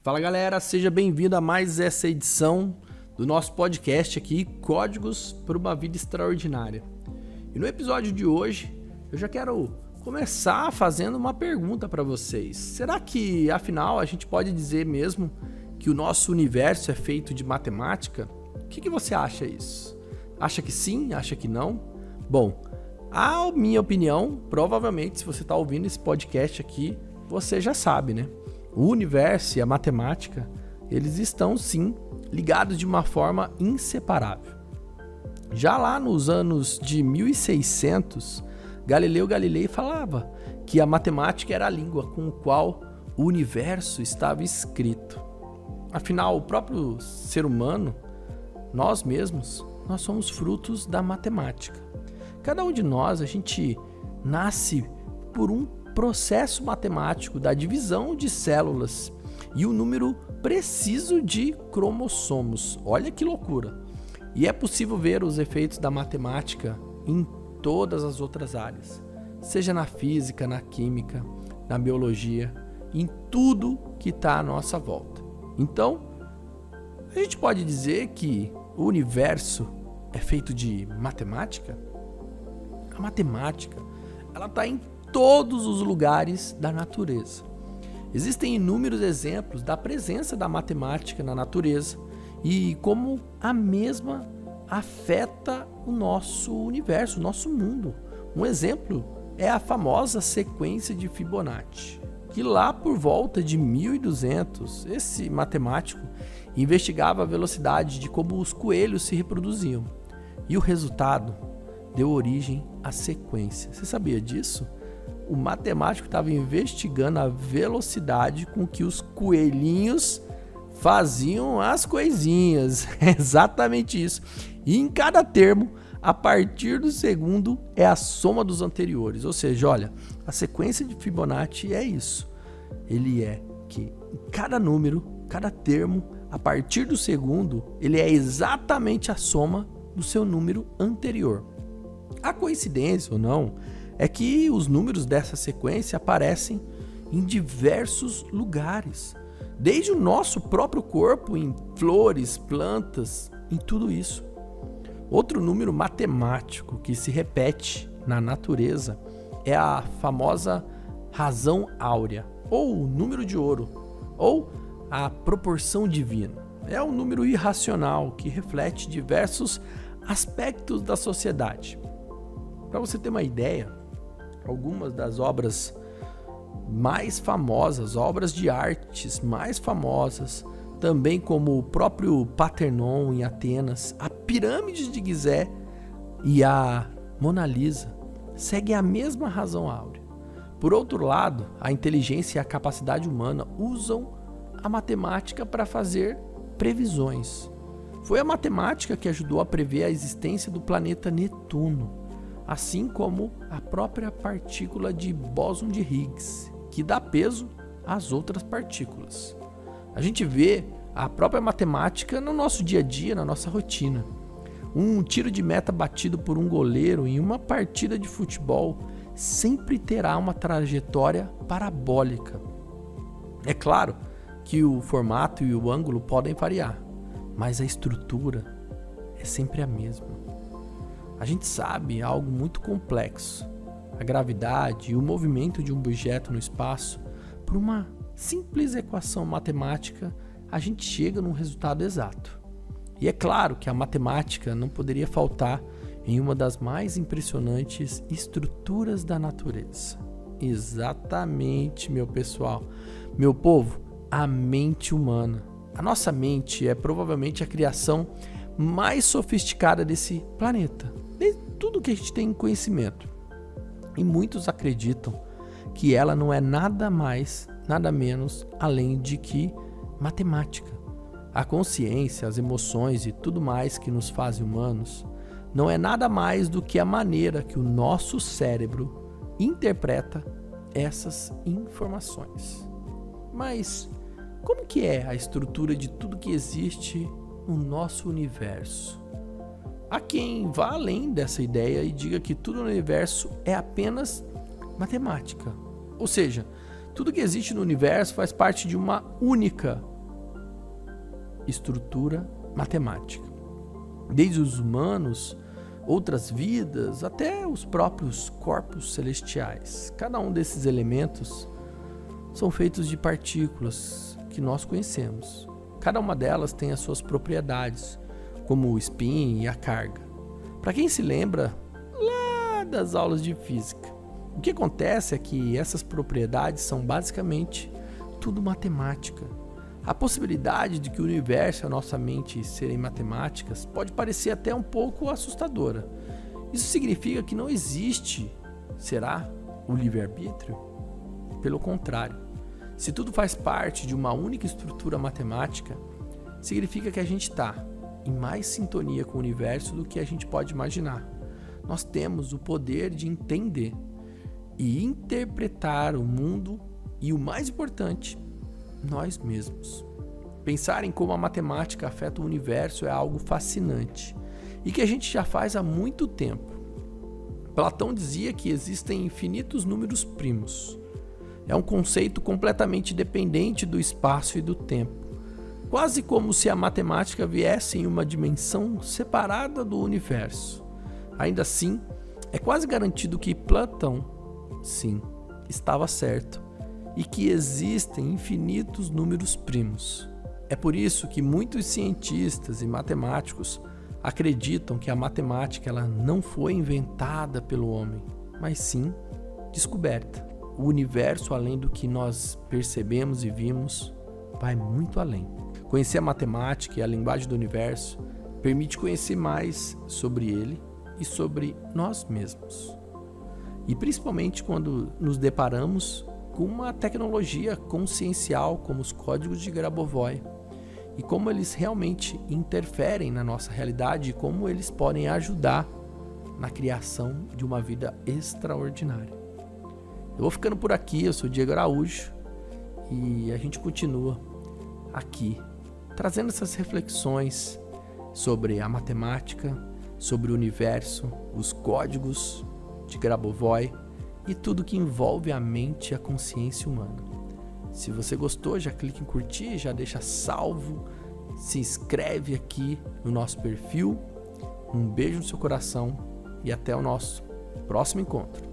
Fala galera, seja bem-vindo a mais essa edição do nosso podcast aqui, Códigos para uma Vida Extraordinária. E no episódio de hoje, eu já quero começar fazendo uma pergunta para vocês. Será que, afinal, a gente pode dizer mesmo que o nosso universo é feito de matemática? O que você acha isso? Acha que sim? Acha que não? Bom, a minha opinião, provavelmente, se você está ouvindo esse podcast aqui, você já sabe, né? O universo e a matemática, eles estão sim ligados de uma forma inseparável. Já lá nos anos de 1600, Galileu Galilei falava que a matemática era a língua com a qual o universo estava escrito. Afinal, o próprio ser humano, nós mesmos, nós somos frutos da matemática. Cada um de nós, a gente nasce por um processo matemático da divisão de células e o número preciso de cromossomos. Olha que loucura! E é possível ver os efeitos da matemática em todas as outras áreas, seja na física, na química, na biologia, em tudo que está à nossa volta. Então, a gente pode dizer que o universo é feito de matemática? A matemática, ela está em todos os lugares da natureza. Existem inúmeros exemplos da presença da matemática na natureza e como a mesma afeta o nosso universo, o nosso mundo. Um exemplo é a famosa sequência de Fibonacci, que lá por volta de 1200, esse matemático investigava a velocidade de como os coelhos se reproduziam. E o resultado deu origem à sequência. Você sabia disso? O matemático estava investigando a velocidade com que os coelhinhos faziam as coisinhas. É exatamente isso. E em cada termo, a partir do segundo, é a soma dos anteriores. Ou seja, olha, a sequência de Fibonacci é isso. Ele é que em cada número, cada termo, a partir do segundo, ele é exatamente a soma do seu número anterior. A coincidência ou não é que os números dessa sequência aparecem em diversos lugares, desde o nosso próprio corpo, em flores, plantas, em tudo isso. Outro número matemático que se repete na natureza é a famosa razão áurea, ou o número de ouro, ou a proporção divina. É um número irracional que reflete diversos aspectos da sociedade. Para você ter uma ideia, algumas das obras mais famosas, obras de artes mais famosas, também como o próprio Parthenon em Atenas, a Pirâmide de Gizé e a Mona Lisa, seguem a mesma razão áurea. Por outro lado, a inteligência e a capacidade humana usam a matemática para fazer previsões. Foi a matemática que ajudou a prever a existência do planeta Netuno, assim como a própria partícula de bóson de Higgs, que dá peso às outras partículas. A gente vê a própria matemática no nosso dia a dia, na nossa rotina. Um tiro de meta batido por um goleiro em uma partida de futebol sempre terá uma trajetória parabólica. É claro que o formato e o ângulo podem variar, mas a estrutura é sempre a mesma. A gente sabe algo muito complexo. A gravidade e o movimento de um objeto no espaço, por uma simples equação matemática, a gente chega num resultado exato. E é claro que a matemática não poderia faltar em uma das mais impressionantes estruturas da natureza. Exatamente, meu pessoal. Meu povo, a mente humana. A nossa mente é provavelmente a criação mais sofisticada desse planeta. De tudo que a gente tem em conhecimento. E muitos acreditam que ela não é nada mais, nada menos, além de que matemática. A consciência, as emoções e tudo mais que nos fazem humanos não é nada mais do que a maneira que o nosso cérebro interpreta essas informações. Mas como que é a estrutura de tudo que existe no nosso universo? Há quem vá além dessa ideia e diga que tudo no universo é apenas matemática. Ou seja, tudo que existe no universo faz parte de uma única estrutura matemática. Desde os humanos, outras vidas, até os próprios corpos celestiais. Cada um desses elementos são feitos de partículas que nós conhecemos. Cada uma delas tem as suas propriedades, como o spin e a carga. Para quem se lembra lá das aulas de física, o que acontece é que essas propriedades são basicamente tudo matemática. A possibilidade de que o universo e a nossa mente serem matemáticas pode parecer até um pouco assustadora. Isso significa que não existe, será, o livre-arbítrio? Pelo contrário, se tudo faz parte de uma única estrutura matemática, significa que a gente está em mais sintonia com o universo do que a gente pode imaginar. Nós temos o poder de entender e interpretar o mundo e, o mais importante, nós mesmos. Pensar em como a matemática afeta o universo é algo fascinante e que a gente já faz há muito tempo. Platão dizia que existem infinitos números primos. É um conceito completamente dependente do espaço e do tempo, quase como se a matemática viesse em uma dimensão separada do universo. Ainda assim, é quase garantido que Platão, sim, estava certo e que existem infinitos números primos. É por isso que muitos cientistas e matemáticos acreditam que a matemática ela não foi inventada pelo homem, mas sim descoberta. O universo, além do que nós percebemos e vimos, vai muito além. Conhecer a matemática e a linguagem do universo permite conhecer mais sobre ele e sobre nós mesmos. E principalmente quando nos deparamos com uma tecnologia consciencial como os códigos de Grabovoi e como eles realmente interferem na nossa realidade e como eles podem ajudar na criação de uma vida extraordinária. Eu vou ficando por aqui, eu sou o Diego Araújo e a gente continua aqui trazendo essas reflexões sobre a matemática, sobre o universo, os códigos de Grabovoi e tudo que envolve a mente e a consciência humana. Se você gostou, já clique em curtir, já deixa salvo, se inscreve aqui no nosso perfil. Um beijo no seu coração e até o nosso próximo encontro.